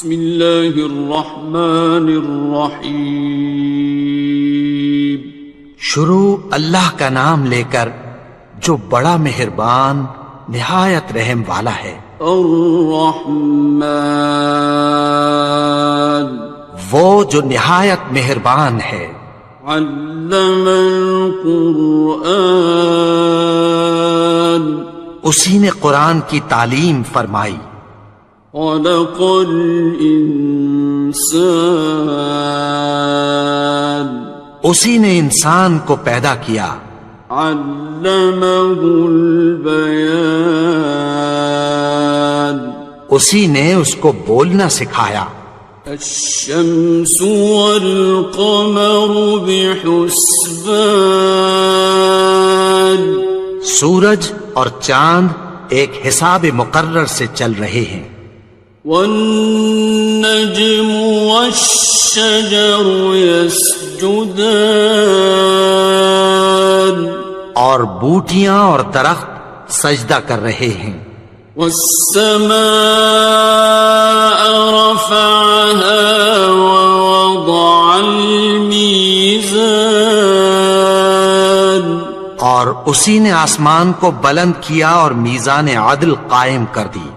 بسم اللہ الرحمن الرحیم. شروع اللہ کا نام لے کر جو بڑا مہربان نہایت رحم والا ہے. الرحمن وہ جو نہایت مہربان ہے. علم القرآن اسی نے قرآن کی تعلیم فرمائی. خلق الانسان اسی نے انسان کو پیدا کیا. علمہ البیان اسی نے اس کو بولنا سکھایا. الشمس والقمر بحسبان سورج اور چاند ایک حساب مقرر سے چل رہے ہیں. والنجم والشجر يسجدان اور بوٹیاں اور درخت سجدہ کر رہے ہیں. والسماء رفعها ووضع الميزان اور اسی نے آسمان کو بلند کیا اور میزان عدل قائم کر دی.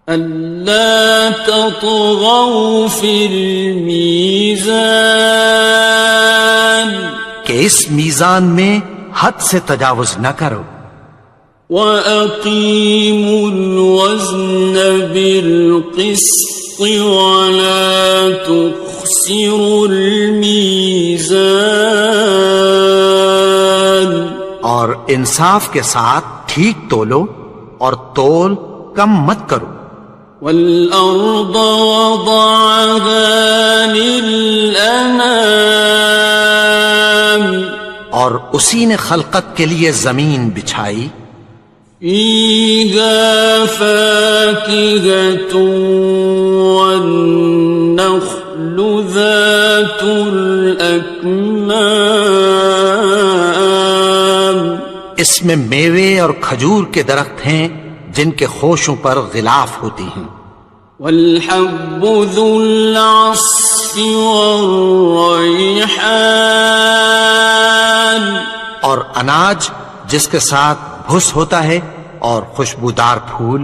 ألا تطغوا في الميزان کہ اس میزان میں حد سے تجاوز نہ کرو. وَأَقِيمُوا الْوَزْنَ بِالْقِسْطِ وَلَا تُخْسِرُوا الْمِيزَانَ اور انصاف کے ساتھ ٹھیک تولو اور تول کم مت کرو. وَالْأَرْضَ وَضَعَهَا لِلْأَنَامِ اور اسی نے خلقت کے لیے زمین بچھائی. فِيهَا فَاكِهَةٌ وَالنَّخْلُ ذَاتُ الْأَكْمَامِ اس میں میوے اور کھجور کے درخت ہیں جن کے خوشوں پر غلاف ہوتی ہیں. وَالْحَبُّ ذُو الْعَصْفِ وَالرَّيْحَانِ اور اناج جس کے ساتھ بھس ہوتا ہے اور خوشبودار پھول.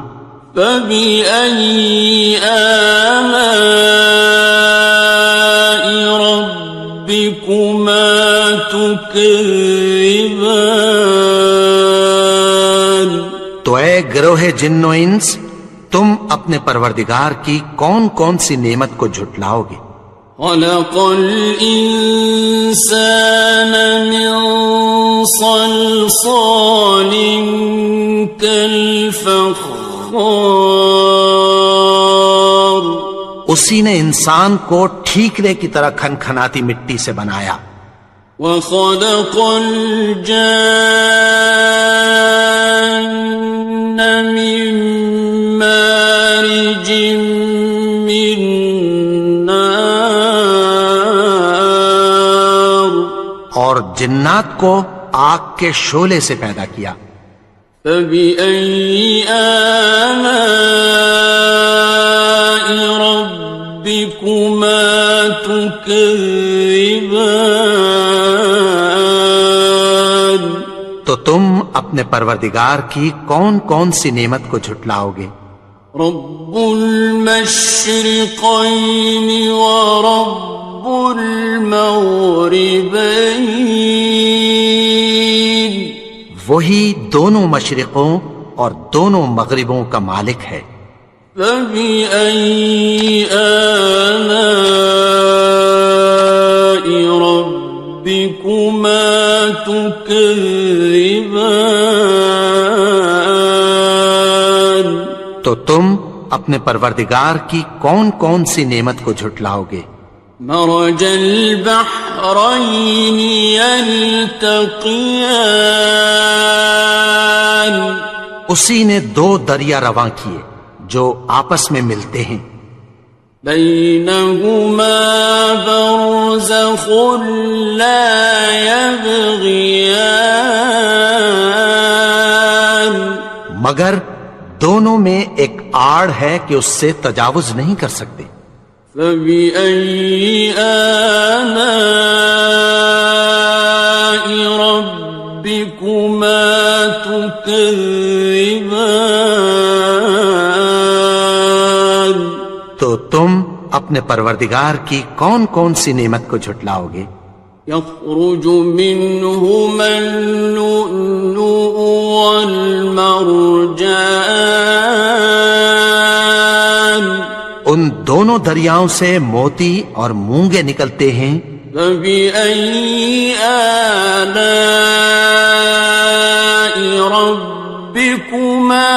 فَبِأَيِّ آلَاءِ رَبِّكُمَا تُكَذِّبَانِ تو اے گروہ جن و انس تم اپنے پروردگار کی کون کون سی نعمت کو جھٹلاؤ گے. خَلَقَ الْإِنسَانَ مِنْ صَلْصَالٍ كَالْفَخَّارِ اسی نے انسان کو ٹھیکرے کی طرح کھنکھناتی مٹی سے بنایا. وَخَلَقَ الْجَانَّ مِن مَّارِجٍ مِّن نَّارٍ اور جنات کو آگ کے شعلے سے پیدا کیا. فَبِأَيِّ آلَاءِ رَبِّكُمَا تُكَذِّبَانِ تو تم اپنے پروردگار کی کون کون سی نعمت کو جھٹلاؤ گے. رب المشرقین ورب المغربین وہی دونوں مشرقوں اور دونوں مغربوں کا مالک ہے. فَبِأَيِّ آلَاءِ رَبِّكُمَا تُكَذِّبَانِ تو تم اپنے پروردگار کی کون کون سی نعمت کو جھٹلاؤ گے. مرج البحرین یلتقیان اسی نے دو دریا رواں کیے جو آپس میں ملتے ہیں. بینہما برزخ لا یبغیان مگر دونوں میں ایک آڑ ہے کہ اس سے تجاوز نہیں کر سکتے. فبأي آلاء ربكما تكذبان. تو تم اپنے پروردگار کی کون کون سی نعمت کو جھٹلاؤ گے؟ يخرج منهما اللؤلؤ والمرجان. ان دونوں دریاؤں سے موتی اور مونگے نکلتے ہیں. فبأي آلاء ربكما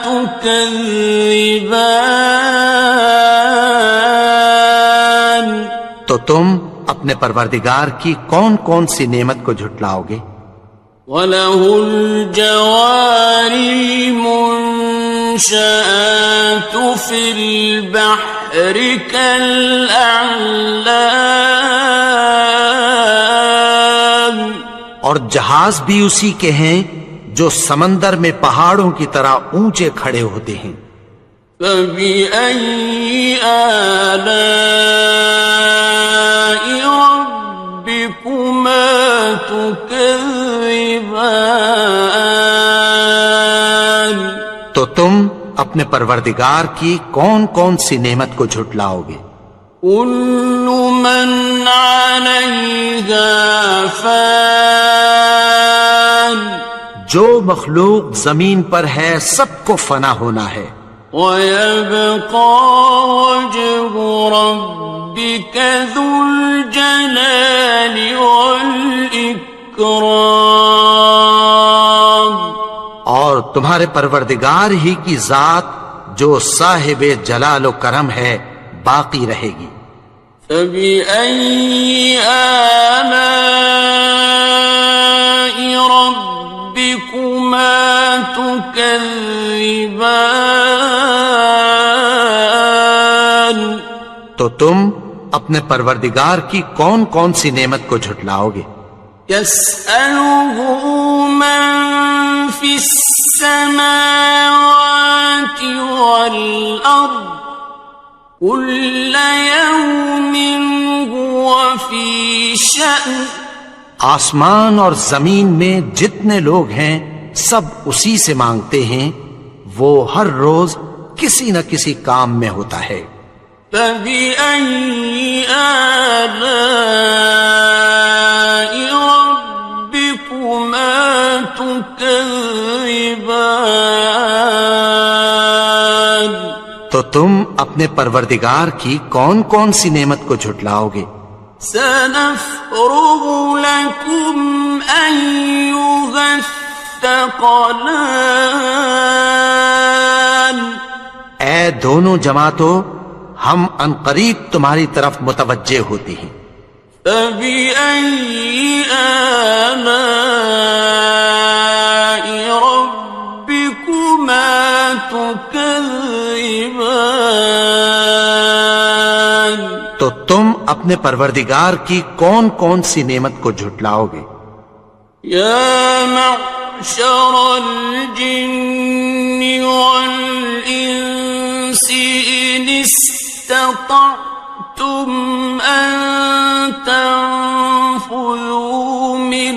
تكذبان. تو تم اپنے پروردگار کی کون کون سی نعمت کو جھٹلاؤ گے؟ وَلَهُ الْجَوَارِ الْمُنشَآتُ فِي الْبَحْرِ كَالْأَعْلَامِ. اور جہاز بھی اسی کے ہیں جو سمندر میں پہاڑوں کی طرح اونچے کھڑے ہوتے ہیں. فَبِأَيِّ آلَاءِ رَبِّكُمَا تُكَذِّبَانِ. تو تم اپنے پروردگار کی کون کون سی نعمت کو جھٹلاؤ گے؟ كُلُّ مَنْ عَلَيْهَا فَانٍ. جو مخلوق زمین پر ہے سب کو فنا ہونا ہے. وَيَبْقَى وَجْهُ رَبِّكَ ذُو الْجَلَالِ وَالْإِكْرَامِ. اور تمہارے پروردگار ہی کی ذات جو صاحب جلال و کرم ہے باقی رہے گی. فَبِأَيِّ آلَاءِ رَبِّكُمَا تُكَذِّبَانِ. تو تم اپنے پروردگار کی کون کون سی نعمت کو جھٹلاؤ گے؟ يَسْأَلُهُ مَن فِي السَّمَاوَاتِ وَالْأَرْضِ كُلَّ يَوْمٍ هُوَ فِي شَأْنٍ. آسمان اور زمین میں جتنے لوگ ہیں سب اسی سے مانگتے ہیں، وہ ہر روز کسی نہ کسی کام میں ہوتا ہے. فَبِأَيِّ آلَاءِ رَبِّكُمَا تُكَذِّبَانِ. تو تم اپنے پروردگار کی کون کون سی نعمت کو جھٹلاؤ گے؟ سَنَفْرُغُ لَكُمْ أَيُّهَ الثَّقَلَانِ. اے دونوں جماعتوں، ہم عنقریب تمہاری طرف متوجہ ہوتے ہیں. فَبِأَيِّ آلَاءِ رَبِّكُمَا تُكَذِّبَانِ. تو تم اپنے پروردگار کی کون کون سی نعمت کو جھٹلاؤ گے؟ يَا مَعْشَرَ الْجِنِّ وَالْإِنسِ إِنِ اسْتَطَعْتُمْ أَن تَنفُذُوا مِنْ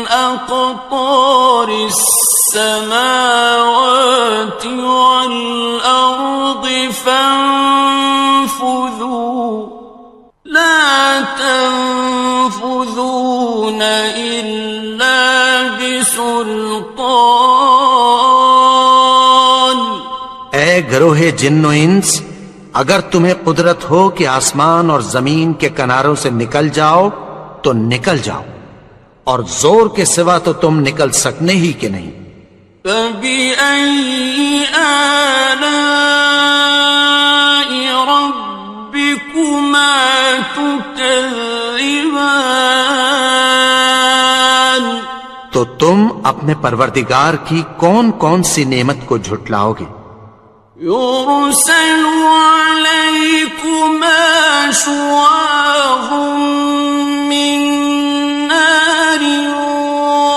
أَقْطَارِ السَّمَاوَاتِ وَالْأَرْضِ فَانفُذُوا لَا تَنفُذُونَ إِلَّا بِسُلْطَانٍ. اے گروہ جن و انس، اگر تمہیں قدرت ہو کہ آسمان اور زمین کے کناروں سے نکل جاؤ تو نکل جاؤ، اور زور کے سوا تو تم نکل سکنے ہی کہ نہیں. فَبِأَيِّ آلَاءِ رَبِّكُمَا تُكَذِّبَانِ. تو تم اپنے پروردگار کی کون کون سی نعمت کو جھٹلاؤ گے؟ يُرْسَلُ عَلَيْكُمَا شُوَاظٌ مِّن نَّارٍ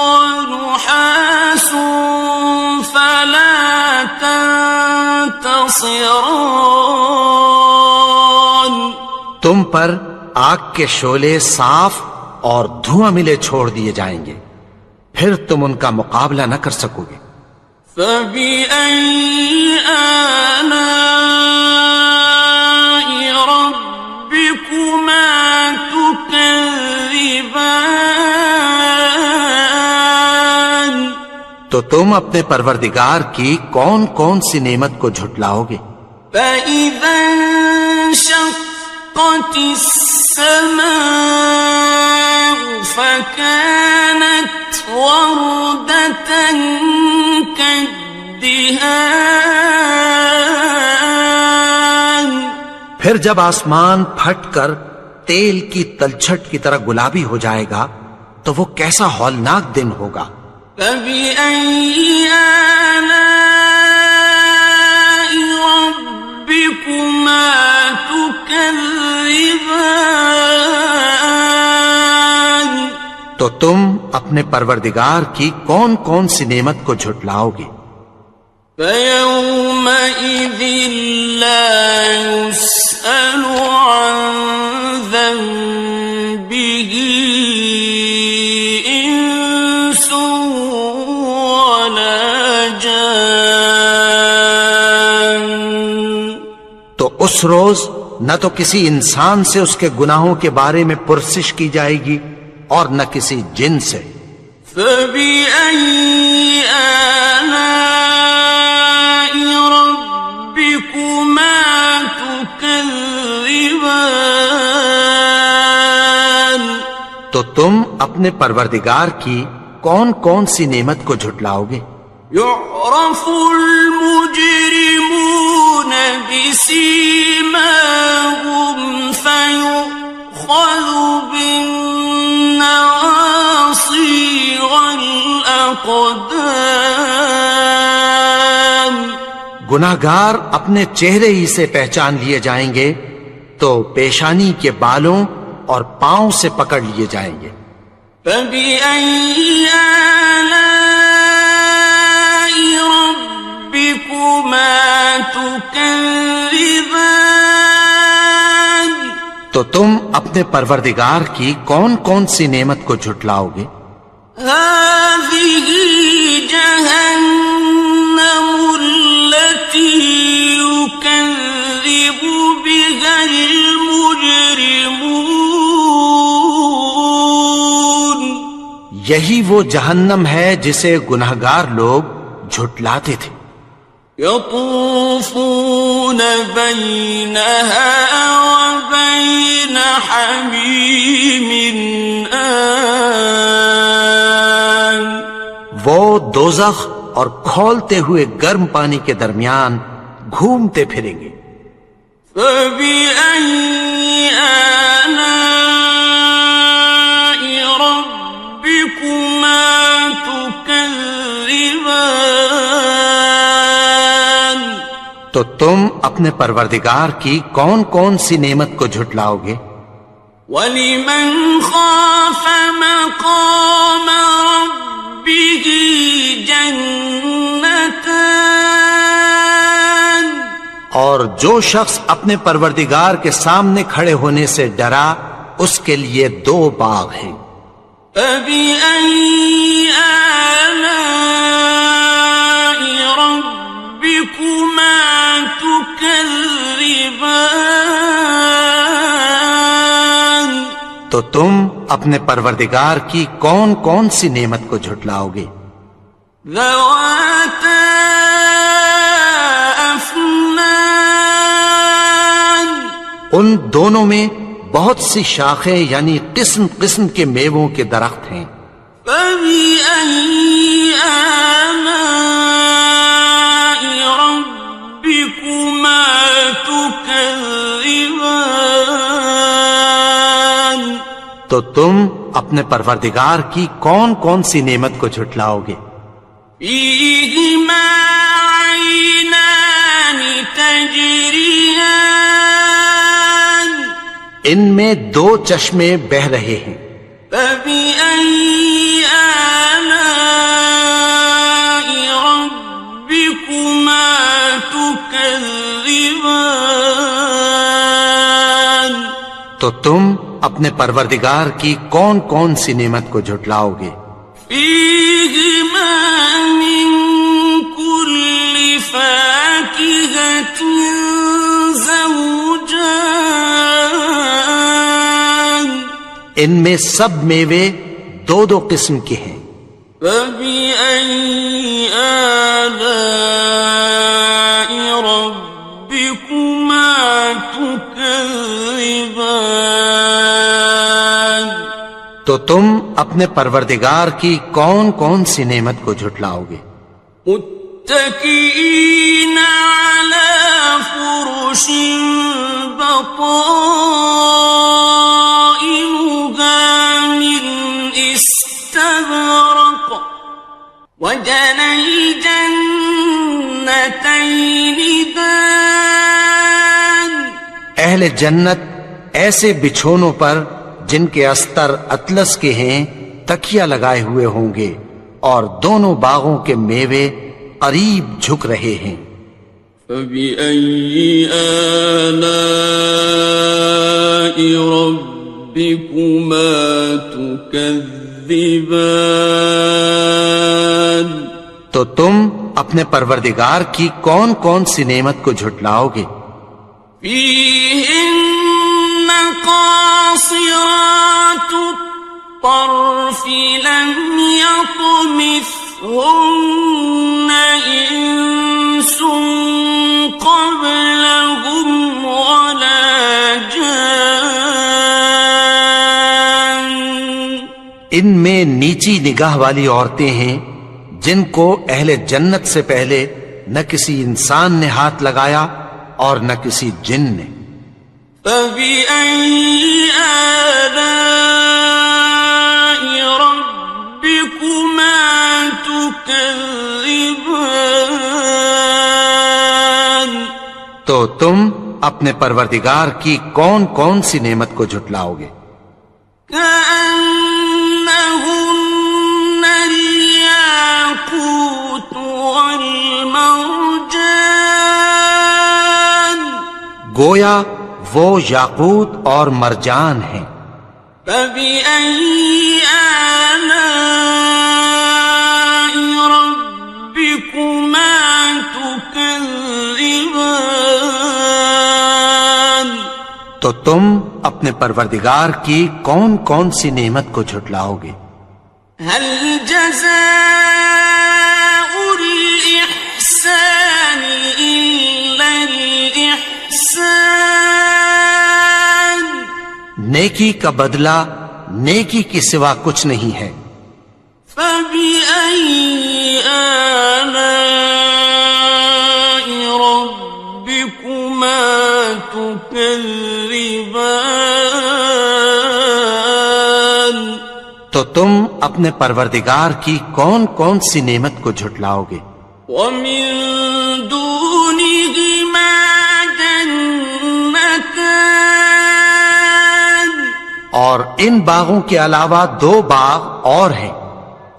وَنُحَاسٌ فَلَا تَنْتَصِرَانِ. تم پر آگ کے شعلے صاف اور دھواں ملے چھوڑ دیے جائیں گے، پھر تم ان کا مقابلہ نہ کر سکو گے۔ فَبِأَيِّ آلَاءِ رَبِّكُمَا تُكَذِّبَانِ؟ تو تم اپنے پروردگار کی کون کون سی نعمت کو جھٹلاؤ گے؟ فَإِذَا انشَقَّتِ السَّمَاءُ فَكَانَتْ وَرْدَةً كَالدِّهَانِ، پھر جب آسمان پھٹ کر تیل کی تلچھٹ کی طرح گلابی ہو جائے گا تو وہ کیسا ہولناک دن ہوگا۔ فَبِأَيِّ آلَاءِ رَبِّكُمَا تُكَذِّبَانِ؟ تو تم اپنے پروردگار کی کون کون سی نعمت کو جھٹلاؤ گے؟ فَيَوْمَئِذٍ لَا يُسْأَلُ عَنْ ذَنبِهِ إِنسٌ وَلَا جَانٌ۔ تو اس روز نہ تو کسی انسان سے اس کے گناہوں کے بارے میں پرسش کی جائے گی اور نہ کسی جن سے۔ فَبِأَيِّ آلَاءِ رَبِّكُمَا تُكَذِّبَانِ؟ تو تم اپنے پروردگار کی کون کون سی نعمت کو جھٹلاؤ گے؟ يُعْرَفُ الْمُجْرِمُونَ بِسِيمَاهُمْ فَيُؤْخَذُ بِالنَّوَاصِي وَالْأَقْدَامِ۔ گناہگار اپنے چہرے ہی سے پہچان لیے جائیں گے تو پیشانی کے بالوں اور پاؤں سے پکڑ لیے جائیں گے۔ فَبِأَيِّ آلَاءِ رَبِّكُمَا تُكَذِّبَانِ؟ تو تم اپنے پروردگار کی کون کون سی نعمت کو جھٹلاؤ گے؟ هَٰذِهِ جَهَنَّمُ الَّتِي يُكَذِّبُ بِهَا الْمُجْرِمُونَ۔ یہی وہ جہنم ہے جسے گناہگار لوگ جھٹلاتے تھے۔ يَطُوفُونَ بَيْنَهَا وَبَيْنَ حَمِيمٍ آنٍ۔ وہ دوزخ اور کھولتے ہوئے گرم پانی کے درمیان گھومتے پھریں گے۔ فَبِأَيِّ آلَاءِ رَبِّكُمَا تُكَذِّبَانِ؟ تو تم اپنے پروردگار کی کون کون سی نعمت کو جھٹلاؤ گے؟ وَلِمَنْ خَافَ مَقَامَ رَبِّهِ جَنَّتَانِ؟ اور جو شخص اپنے پروردگار کے سامنے کھڑے ہونے سے ڈرا اس کے لیے 2 باغ ہیں۔ فَبِأَيِّ آلَاءِ رَبِّكُمَا تُكَذِّبَانِ؟ تو تم اپنے پروردگار کی کون کون سی نعمت کو جھٹلاؤ گے؟ ذَوَاتَا أَفْنَانٍ؟ ان دونوں میں بہت سی شاخیں یعنی قسم قسم کے میووں کے درخت ہیں۔ فَبِأَيِّ آلَاءِ رَبِّكُمَا تُكَذِّبَانِ؟ تو تم اپنے پروردگار کی کون کون سی نعمت کو جھٹلاؤ گے؟ فِيهِمَا عَيْنَانِ تَجْرِيَانِ؟ ان میں 2 چشمے بہ رہے ہیں۔ فَبِأَيِّ آلَاءِ رَبِّكُمَا تُكَذِّبَانِ؟ تو تم اپنے پروردگار کی کون کون سی نعمت کو جھٹلاؤ گے؟ فیہما من کل فاکہۃ زوجان، ان میں سب میوے دو دو قسم کے ہیں۔ فبأي آلاء ربكما تكذبان، تو تم اپنے پروردگار کی کون کون سی نعمت کو جھٹلاؤ گے؟ متكئين على فرش بطائنها من استبرق، وجنى الجنتين دان، اہل جنت ایسے بچھونوں پر جن کے استر اطلس کے ہیں تکیہ لگائے ہوئے ہوں گے، اور دونوں باغوں کے میوے قریب جھک رہے ہیں۔ فبأي آلاء ربكما تكذبان، تو تم اپنے پروردگار کی کون کون سی نعمت کو جھٹلاؤ گے؟ فيهن قاصرات الطرف لم يطمثهن إنس قبلهم ولا جان، ان میں نیچی نگاہ والی عورتیں ہیں جن کو اہل جنت سے پہلے نہ کسی انسان نے ہاتھ لگایا اور نہ کسی جن نے۔ فبأي آلاء ربكما تكذبان، تو تم اپنے پروردگار کی کون کون سی نعمت کو جھٹلاؤ گے؟ كأنهن الياقوت والمرجان، گویا وہ یاقوت اور مرجان ہیں۔ فبأي آلاء ربكما تكذبان، تو تم اپنے پروردگار کی کون کون سی نعمت کو جھٹلاؤ گے؟ هل جزاء الإحسان إلا الإحسان، نیکی کا بدلہ نیکی کے سوا کچھ نہیں ہے۔ فبأي آلاء ربكما تكذبان، تو تم اپنے پروردگار کی کون کون سی نعمت کو جھٹلاؤ گے؟ ومن دونهما جنتان، اور ان باغوں کے علاوہ دو باغ اور ہیں۔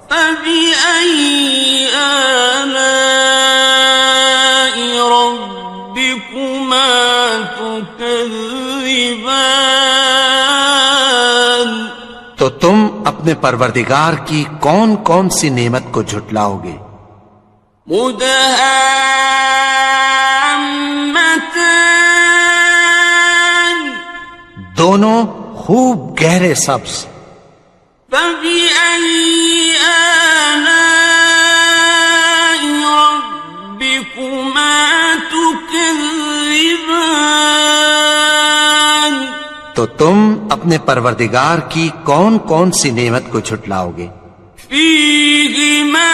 فبأي آلاء ربكما تكذبان، تو تم اپنے پروردگار کی کون کون سی نعمت کو جھٹلاؤ گے؟ مدهامتان، دونوں خوب گہرے سبز۔ فبأي آلاء ربكما تكذبان، تو تم اپنے پروردگار کی کون کون سی نعمت کو جھٹلاؤ گے؟ فيهما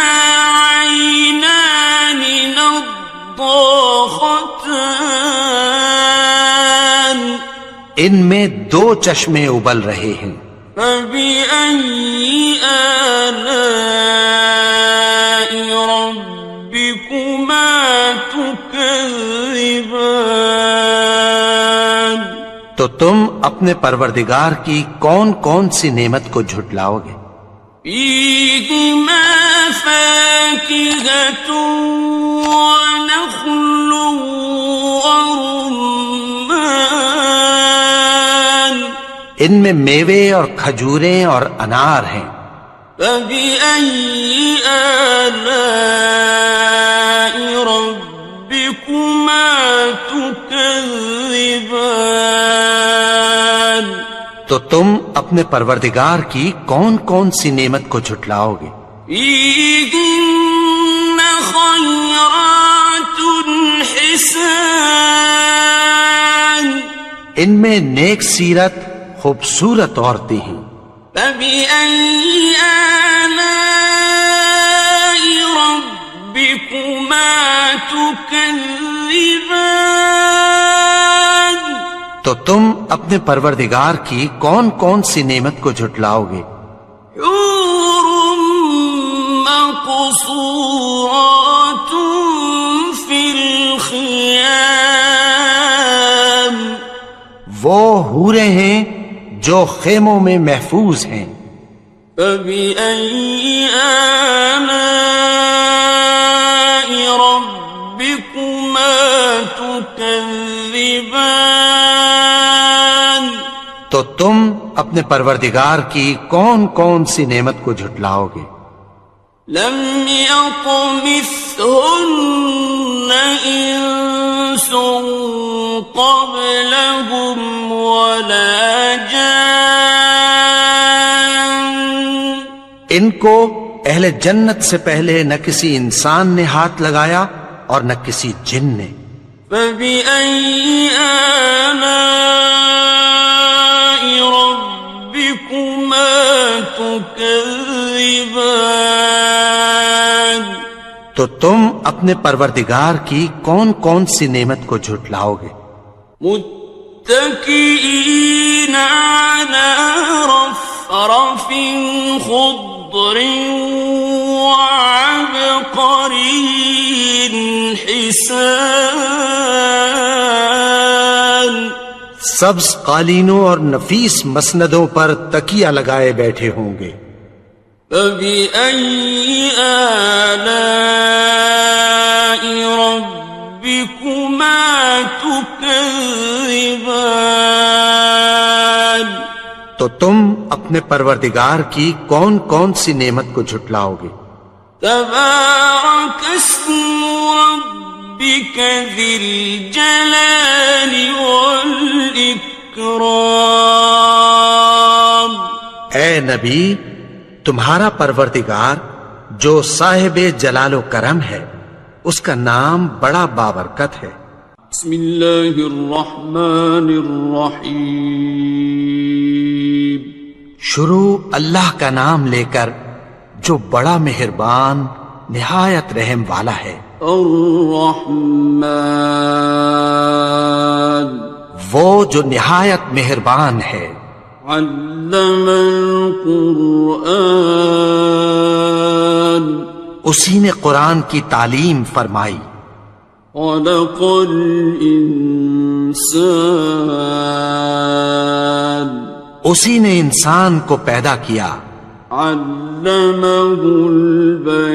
عينان نضاختان، ان میں دو چشمے ابل رہے ہیں۔ فبأي آلاء ربكما تكذبان، تو تم اپنے پروردگار کی کون کون سی نعمت کو جھٹلاؤ گے؟ فيهما فاكهة ونخل ورمان، ان میں میوے اور کھجوریں اور انار ہیں. فبأي آلاء ربكما تكذبان. تو تم اپنے پروردگار کی کون کون سی نعمت کو جھٹلاؤ گے؟ فيهن خيرات حسان. ان میں نیک سیرت خوبصورت عورتیں ہیں. فبأي آلاء ربكما تكذبان. تو تم اپنے پروردگار کی کون کون سی نعمت کو جھٹلاؤ گے؟ حور مقصورات في الخيام. وہ حوریں ہیں جو خیموں میں محفوظ ہیں. فبأي آلاء ربكما تكذبان. تو تم اپنے پروردگار کی کون کون سی نعمت کو جھٹلاؤ گے؟ لم يطمثهن إنس قبلهم ولا جان. ان کو اہل جنت سے پہلے نہ کسی انسان نے ہاتھ لگایا اور نہ کسی جن نے. فبأي آلاء ربكما تكذبان. تو تم اپنے پروردگار کی کون کون سی نعمت کو جھٹلاؤ گے؟ متكئين على رفرف خضر وعبقري حسان. سبز قالینوں اور نفیس مسندوں پر تکیہ لگائے بیٹھے ہوں گے. فبأي آلاء ربكما تكذبان. تو تم اپنے پروردگار کی کون کون سی نعمت کو جھٹلاؤ گے؟ تبارك اسم ربك ذي الجلال والإكرام. اے نبی، تمہارا پروردگار جو صاحب جلال و کرم ہے، اس کا نام بڑا بابرکت ہے. بسم اللہ الرحمن الرحیم. شروع اللہ کا نام لے کر جو بڑا مہربان نہایت رحم والا ہے. الرحمن وہ جو نہایت مہربان ہے. علم القرآن اسی نے قرآن کی تعلیم فرمائی. خلق الانسان اسی نے انسان کو پیدا کیا. علمه البیان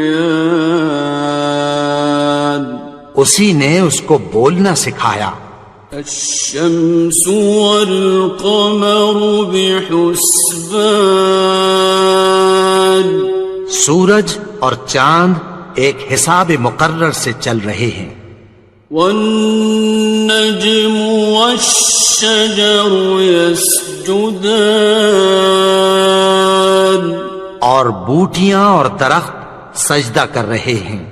اسی نے اس کو بولنا سکھایا. الشمس والقمر بحسبان سورج اور چاند ایک حساب مقرر سے چل رہے ہیں. والنجم والشجر يسجدان اور بوٹیاں اور درخت سجدہ کر رہے ہیں.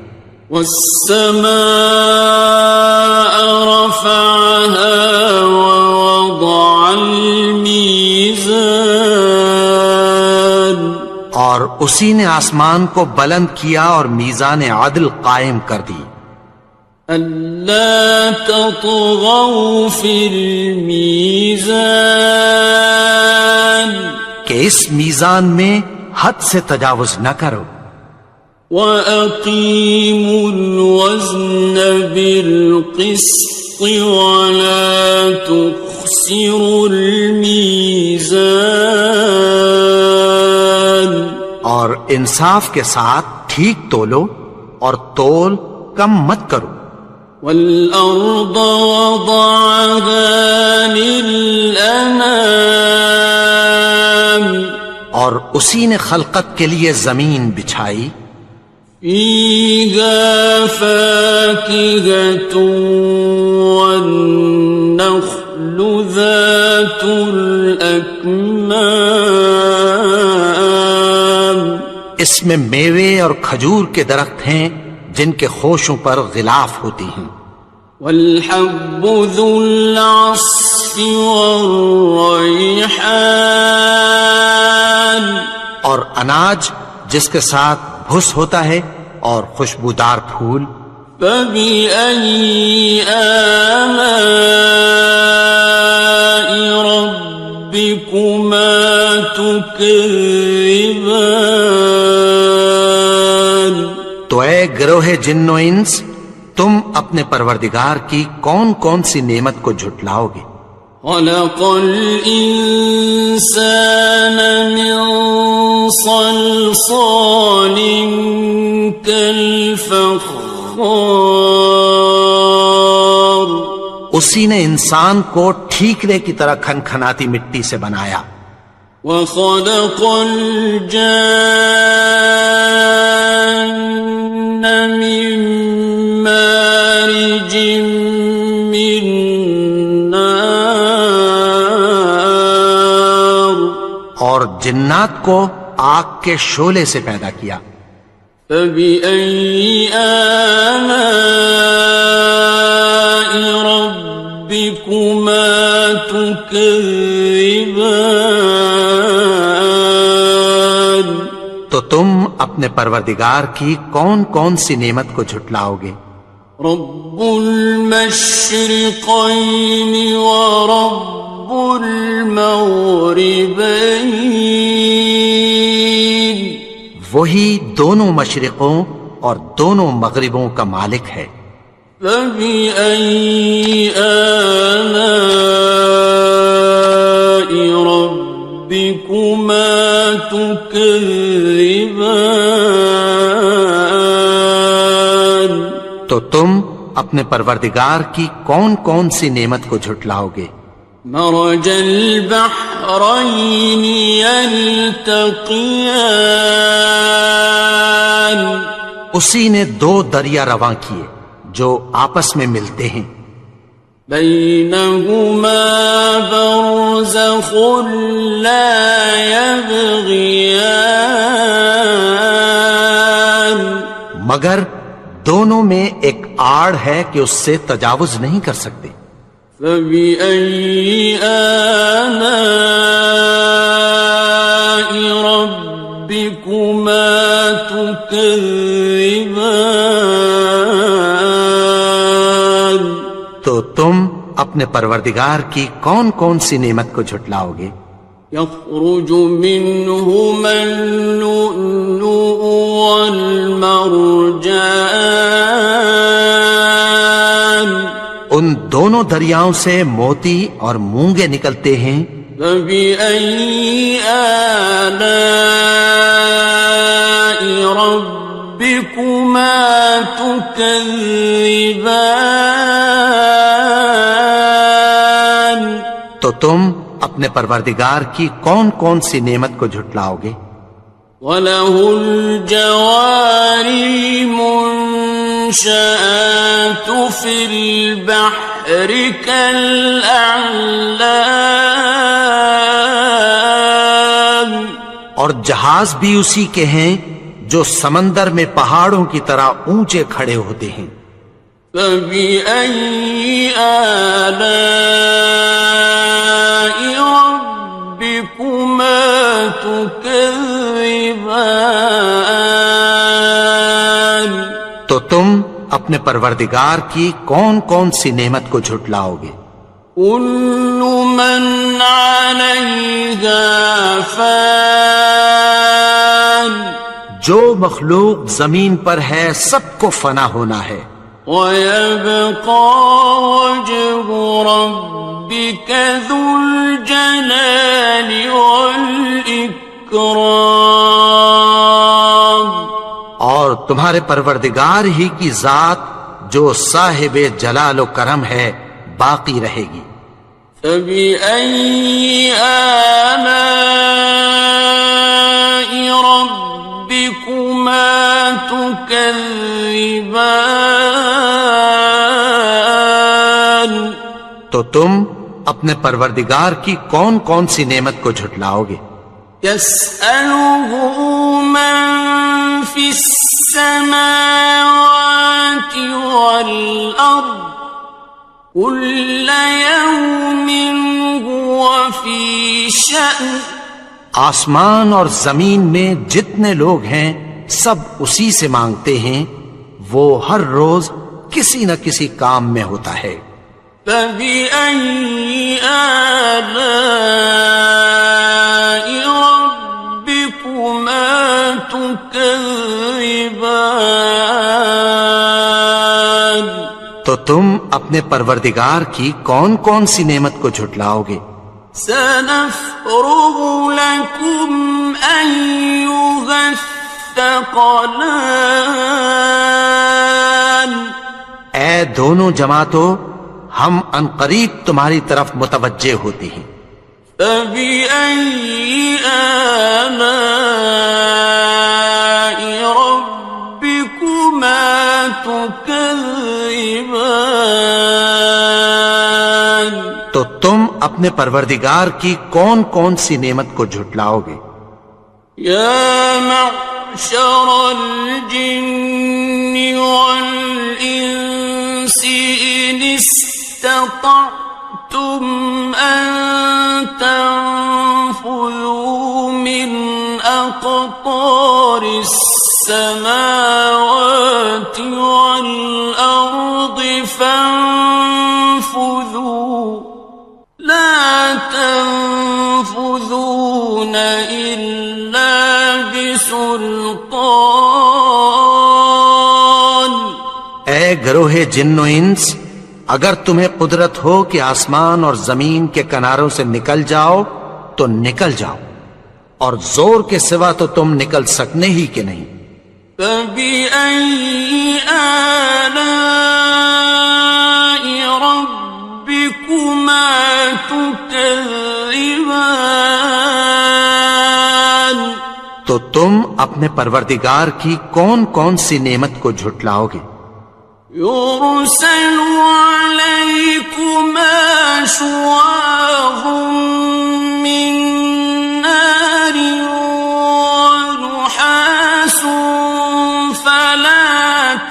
والسماء رفعها ووضع الميزان اور اسی نے آسمان کو بلند کیا اور میزان عدل قائم کر دی. ألا تطغوا في الميزان کہ اس میزان میں حد سے تجاوز نہ کرو. وَأَقِيمُوا الْوَزْنَ بِالْقِسْطِ وَلَا تُخْسِرُوا الْمِيزَانَ اور انصاف کے ساتھ ٹھیک تولو اور تول کم مت کرو. وَالْأَرْضَ وَضَعَهَا لِلْأَنَامِ اور اسی نے خلقت کے لیے زمین بچھائی فيها فاكهة والنخل ذات الأكمام اس میں میوے اور کھجور کے درخت ہیں جن کے خوشوں پر غلاف ہوتی ہیں والحب ذو العصف والریحان اور اناج جس کے ساتھ بھس ہوتا ہے اور خوشبودار پھول فبأي آلاء ربكما تكذبان تو اے گروہ جن و انس تم اپنے پروردگار کی کون کون سی نعمت کو جھٹلاؤ گے خلق الإنسان من صلصال كالفخار اسی نے انسان کو ٹھیکرے کی طرح کھنکھناتی مٹی سے بنایا وخلق الجان من مارج من نار اور جنات کو آگ کے شعلے سے پیدا کیا فبأي آلاء ربكما تكذبان تو تم اپنے پروردگار کی کون کون سی نعمت کو جھٹلاؤ گے رب المشرقين ورب المغربين وہی دونوں مشرقوں اور دونوں مغربوں کا مالک ہے فبأي آلاء ربكما تكذبان تو تم اپنے پروردگار کی کون کون سی نعمت کو جھٹلاؤ گے مرج البحرين يلتقيان اسی نے دو دریا رواں کیے جو آپس میں ملتے ہیں بينهما برزخ لا يبغيان مگر دونوں میں ایک آڑ ہے کہ اس سے تجاوز نہیں کر سکتے فبأي آلاء ربكما تكذبان تو تم اپنے پروردگار کی کون کون سی نعمت کو جھٹلاؤ گے يخرج منهما اللؤلؤ والمرجان ان دونوں دریاؤں سے موتی اور مونگے نکلتے ہیں فبأي آلاء ربكما تكذبان تو تم اپنے پروردگار کی کون کون سی نعمت کو جھٹلاؤ گے وَلَهُ الْجَوَارِ الْمُنشَآتُ فِي الْبَحْرِ كَالْأَعْلَامِ اور جہاز بھی اسی کے ہیں جو سمندر میں پہاڑوں کی طرح اونچے کھڑے ہوتے ہیں فَبِأَيِّ آلَاءِ رَبِّكُمَا تُكَذِّبَانِ تو تم اپنے پروردگار کی کون کون سی نعمت کو جھٹلاؤ گے كُلُّ مَنْ عَلَيْهَا فَانٍ جو مخلوق زمین پر ہے سب کو فنا ہونا ہے وَيَبْقَى وَجْهُ رَبِّكَ ذُو الْجَلَالِ وَالْإِكْرَامِ اور تمہارے پروردگار ہی کی ذات جو صاحب جلال و کرم ہے باقی رہے گی فَبِأَيِّ آلَاءِ تكذبان تو تم اپنے پروردگار کی کون کون سی نعمت کو جھٹلاؤ گے؟ يسأله من في السماوات والأرض كل يوم هو في شأن آسمان اور زمین میں جتنے لوگ ہیں سب اسی سے مانگتے ہیں، وہ ہر روز کسی نہ کسی کام میں ہوتا ہے۔ فبأي آلاء ربكما تكذبان تو تم اپنے پروردگار کی کون کون سی نعمت کو جھٹلاؤ گے؟ سنفرغ لكم أيها الثقلان اے دونوں جماعتوں، ہم عنقریب تمہاری طرف متوجہ ہوتے ہیں۔ فبأي آلاء ربكما تكذبان تو تم اپنے پروردگار کی کون کون سی نعمت کو جھٹلاؤ گے؟ يا معشر الجن والإنس إن استطعتم أن تنفذوا من أقطار السماوات والأرض فانفذوا لا تنفذون إلا بسلطان اے گروہ جن و انس، اگر تمہیں قدرت ہو کہ آسمان اور زمین کے کناروں سے نکل جاؤ تو نکل جاؤ، اور زور کے سوا تو تم نکل سکنے ہی کہ نہیں۔ فبأي آلاء ربكما تكذبان تو تم اپنے پروردگار کی کون کون سی نعمت کو جھٹلاؤ گے؟ يرسل عليكما شواظ من نار ونحاس فلا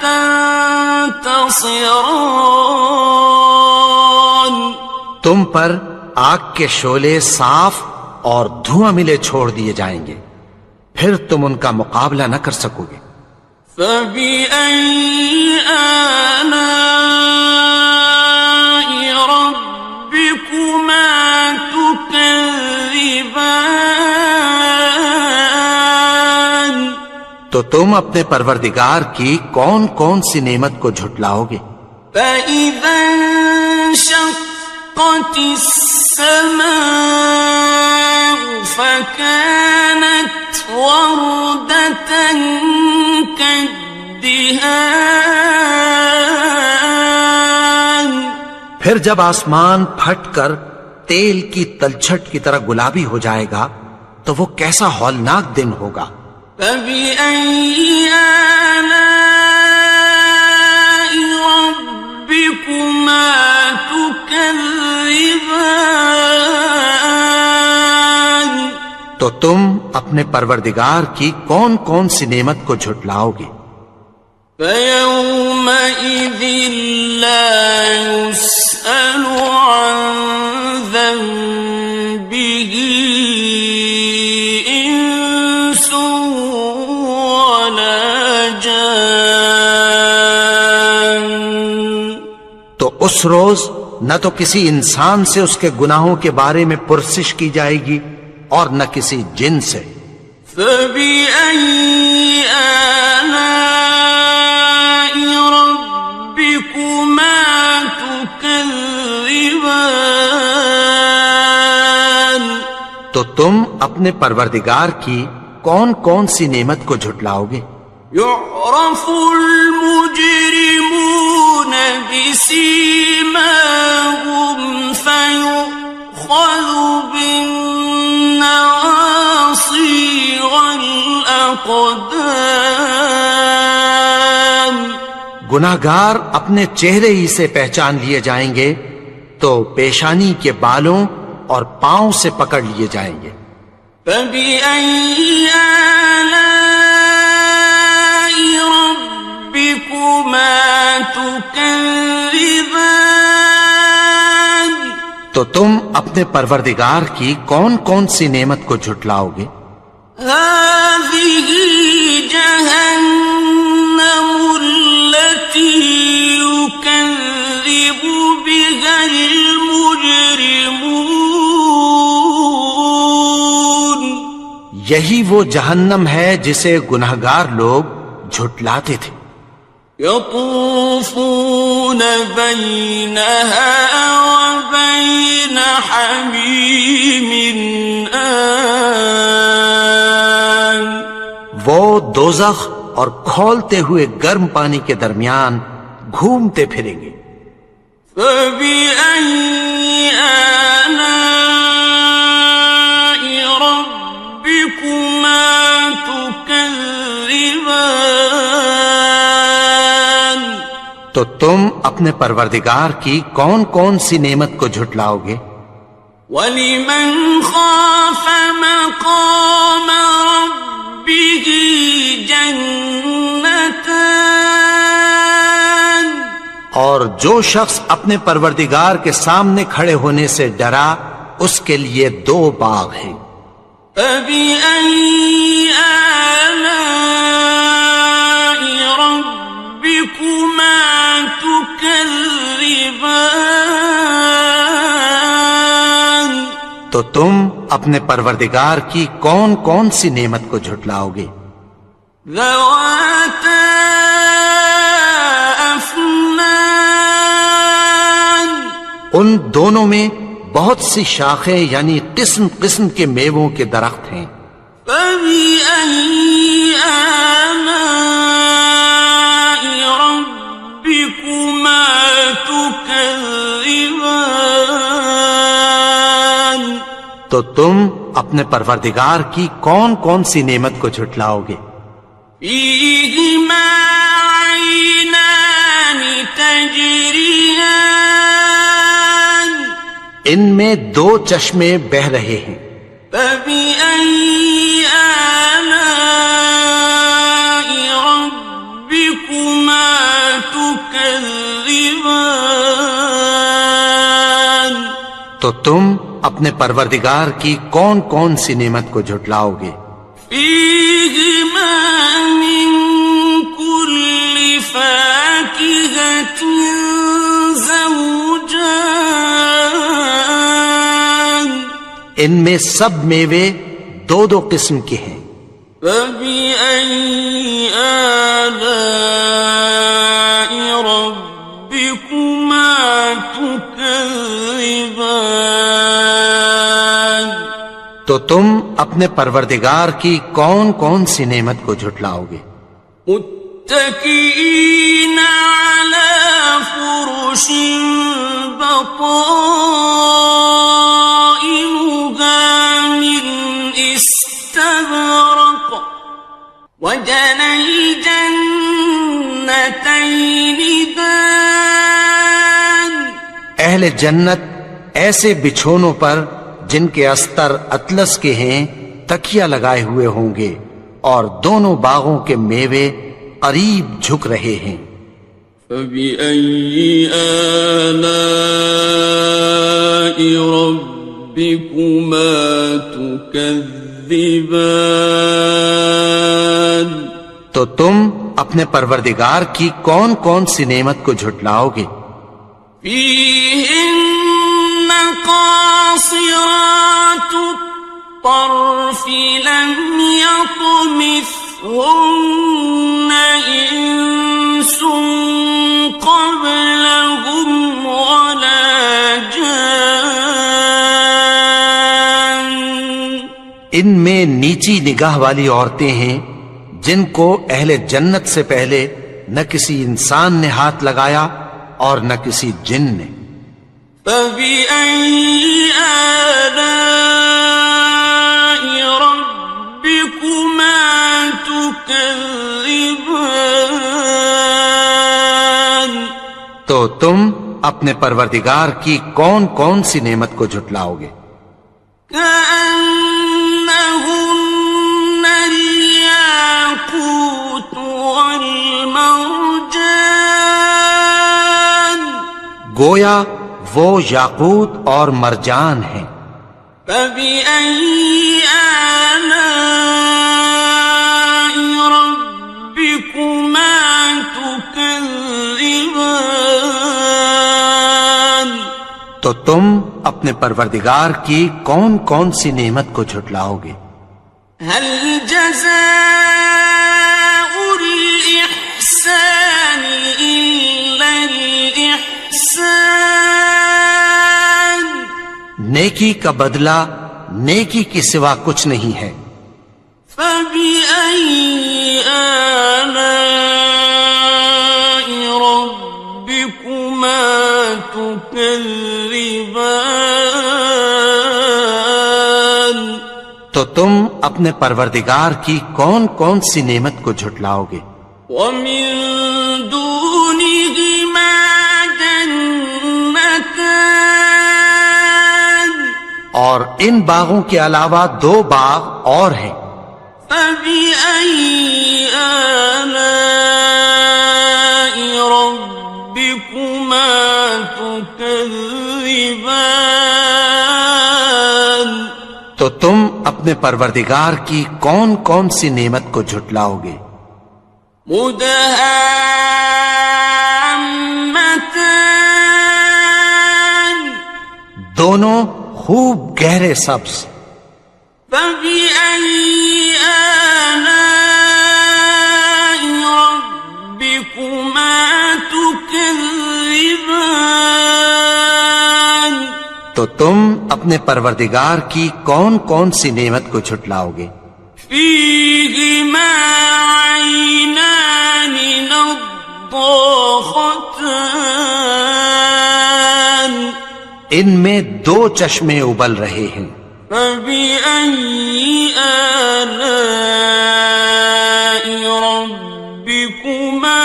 تنتصران تم پر آگ کے شعلے صاف اور دھواں ملے چھوڑ دیے جائیں گے، پھر تم ان کا مقابلہ نہ کر سکو گے۔ فبأي آلاء ربكما تكذبان تو تم اپنے پروردگار کی کون کون سی نعمت کو جھٹلاؤ گے؟ فإذا انشقت السماء فكانت وردة كالدهان پھر جب آسمان پھٹ کر تیل کی تلچھٹ کی طرح گلابی ہو جائے گا تو وہ کیسا ہولناک دن ہوگا۔ فبأي آلاء ربكما تكذبان تو تم اپنے پروردگار کی کون کون سی نعمت کو جھٹلاؤ گے؟ فيومئذ لا يسأل عن ذنبه إنس ولا جان تو اس روز نہ تو کسی انسان سے اس کے گناہوں کے بارے میں پرسش کی جائے گی اور نہ کسی جن سے۔ فبأي آلاء ربكما تكذبان تو تم اپنے پروردگار کی کون کون سی نعمت کو جھٹلاؤ گے؟ يعرف المجرمون بسيماهم فيؤخذ بالنواصي والأقدام گناہگار اپنے چہرے ہی سے پہچان لیے جائیں گے تو پیشانی کے بالوں اور پاؤں سے پکڑ لیے جائیں گے. فَبِأَيِّ آلَاءِ رَبِّكُمَا تُكَذِّبَانِ تو تم اپنے پروردگار کی کون کون سی نعمت کو جھٹلاؤ گے؟ هَٰذِهِ جَهَنَّمُ الَّتِي يُكَذِّبُ بِهَا الْمُجْرِمُونَ یہی وہ جہنم ہے جسے گناہگار لوگ جھٹلاتے تھے. يطوفون بينها وبين حميم آن وہ دوزخ اور کھولتے ہوئے گرم پانی کے درمیان گھومتے پھریں گے. فبأي آلاء ربكما تكذبان تو تم اپنے پروردگار کی کون کون سی نعمت کو جھٹلاؤ گے؟ وَلِمَنْ خَافَ مَقَامَ رَبِّهِ جَنَّتَانِ اور جو شخص اپنے پروردگار کے سامنے کھڑے ہونے سے ڈرا اس کے لیے 2 باغ ہیں. فَبِأَيِّ آلَاءِ رَبِّكُمَا تُكَذِّبَانِ تو تم اپنے پروردگار کی کون کون سی نعمت کو جھٹلاؤ گے؟ ذَوَاتَا أَفْنَانٍ ان دونوں میں بہت سی شاخیں یعنی قسم قسم کے میووں کے درخت ہیں. فَبِأَيِّ آلَاءِ رَبِّكُمَا تُكَذِّبَانِ تو تم اپنے پروردگار کی کون کون سی نعمت کو جھٹلاؤ گے؟ فِيهِمَا عَيْنَانِ تَجْرِيَانِ ان میں 2 چشمے بہ رہے ہیں. فَبِأَيِّ آلَاءِ رَبِّكُمَا تُكَذِّبَانِ تو تم اپنے پروردگار کی کون کون سی نعمت کو جھٹلاؤ گے؟ فِيهِمَا مِن كُلِّ فَاكِهَةٍ زَوْجَانِ ان میں سب میوے 2 قسم کے ہیں. فَبِأَيِّ آلَاءِ رَبِّكُمَا تُكَذِّبَانِ تو تم اپنے پروردگار کی کون کون سی نعمت کو جھٹلاؤ گے؟ متكئين على فرش بطائنها من استبرق وجنى الجنتين دان اہل جنت ایسے بچھونوں پر جن کے استر اطلس کے ہیں تکیہ لگائے ہوئے ہوں گے اور دونوں باغوں کے میوے قریب جھک رہے ہیں. فَبِأَيِّ آلَاءِ رَبِّكُمَا تُكَذِّبَانِ تو تم اپنے پروردگار کی کون کون سی نعمت کو جھٹلاؤ گے؟ فِيهِنَّ قَاصِرَاتُ الطَّرْفِ لَمْ يَطْمِثْهُنَّ إِنسٌ قَبْلَهُمْ وَلَا جَانٌّ ان میں نیچی نگاہ والی عورتیں ہیں جن کو اہل جنت سے پہلے نہ کسی انسان نے ہاتھ لگایا اور نہ کسی جن نے. فَبِأَيِّ آلَاءِ رَبِّكُمَا تُكَذِّبَانِ تو تم اپنے پروردگار کی کون کون سی نعمت کو جھٹلاؤ گے؟ كأنهن الياقوت والمرجان گویا وہ یاقوت اور مرجان ہیں۔ فبأي آلاء ربكما تكذبان تو تم اپنے پروردگار کی کون کون سی نعمت کو جھٹلاؤ گے؟ هل جزاء الإحسان إلا الإحسان نیکی کا بدلہ نیکی کے سوا کچھ نہیں ہے۔ فبأي آلاء ربكما تكذبان تو تم اپنے پروردگار کی کون کون سی نعمت کو جھٹلاؤ گے؟ ومن دونهما جنتان اور ان باغوں کے علاوہ دو باغ اور ہیں۔ فبأي آلاء ربكما تكذبان تو تم اپنے پروردگار کی کون کون سی نعمت کو جھٹلاؤ گے؟ مدهامتان دونوں خوب گہرے سبز۔ فبأي آلاء ربكما تكذبان تو تم اپنے پروردگار کی کون کون سی نعمت کو جھٹلاؤ گے؟ فيهما عينان نضاختان ان میں دو چشمے ابل رہے ہیں۔ فبأي آلاء ربكما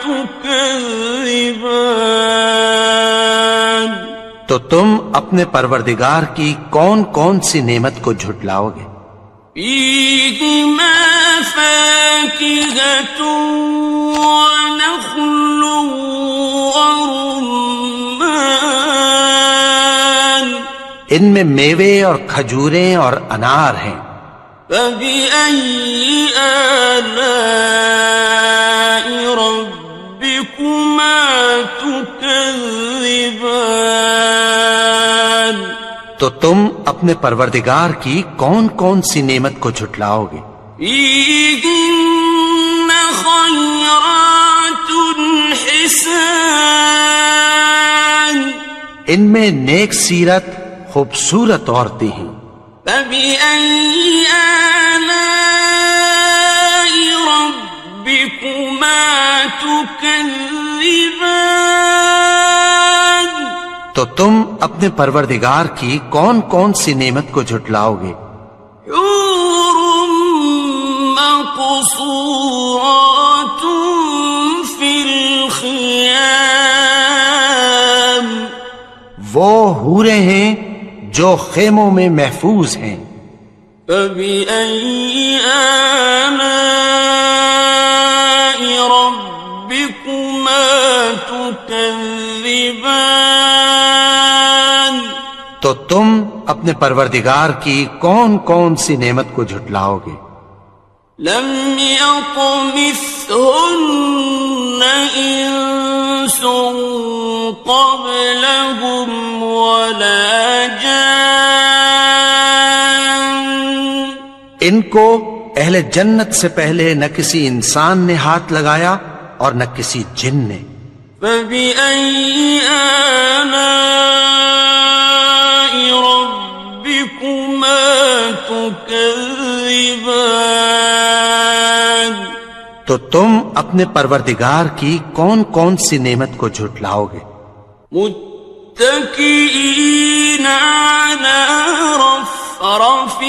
تكذبان تو تم اپنے پروردگار کی کون کون سی نعمت کو جھٹلاؤ گے؟ فيهما فاكهة ونخل ورمان ان میں میوے اور کھجوریں اور انار ہیں۔ فبأي آلاء ربكما تكذبان تو تم اپنے پروردگار کی کون کون سی نعمت کو جھٹلاؤ گے؟ فيهن خيرات حسان ان میں نیک سیرت خوبصورت عورتیں ہیں۔ فبأي آلاء ربكما تكذبان تو تم اپنے پروردگار کی کون کون سی نعمت کو جھٹلاؤ گے؟ حور مقصورات في الخيام وہ حوریں ہیں جو خیموں میں محفوظ ہیں۔ فبأي آلاء ربكما تكذبان تو تم اپنے پروردگار کی کون کون سی نعمت کو جھٹلاؤ گے؟ لم يطمثهن إنس قبلهم ولا جان ان کو اہل جنت سے پہلے نہ کسی انسان نے ہاتھ لگایا اور نہ کسی جن نے۔ فبأي آلاء ربكما تكذبان تو تم اپنے پروردگار کی کون کون سی نعمت کو جھٹلاؤ گے؟ متكئين على رفرف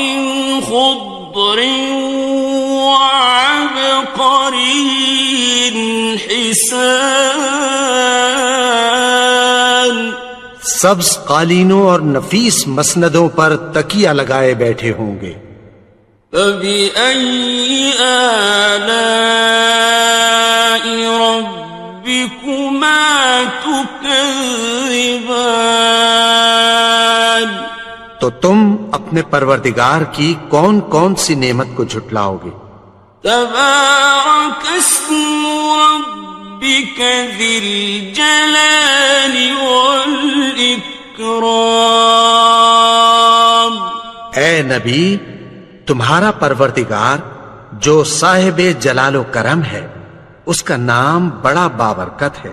خضر وعبقري حسان سبز قالینوں اور نفیس مسندوں پر تکیہ لگائے بیٹھے ہوں گے. فَبِأَيِّ آلَاءِ رَبِّكُمَا تُكَذِّبَانِ تو تم اپنے پروردگار کی کون کون سی نعمت کو جھٹلاؤ گے؟ تبارک اسم ربک ذی الجلال والاکرام. اے نبی، تمہارا پروردگار جو صاحب جلال و کرم ہے، اس کا نام بڑا بابرکت ہے.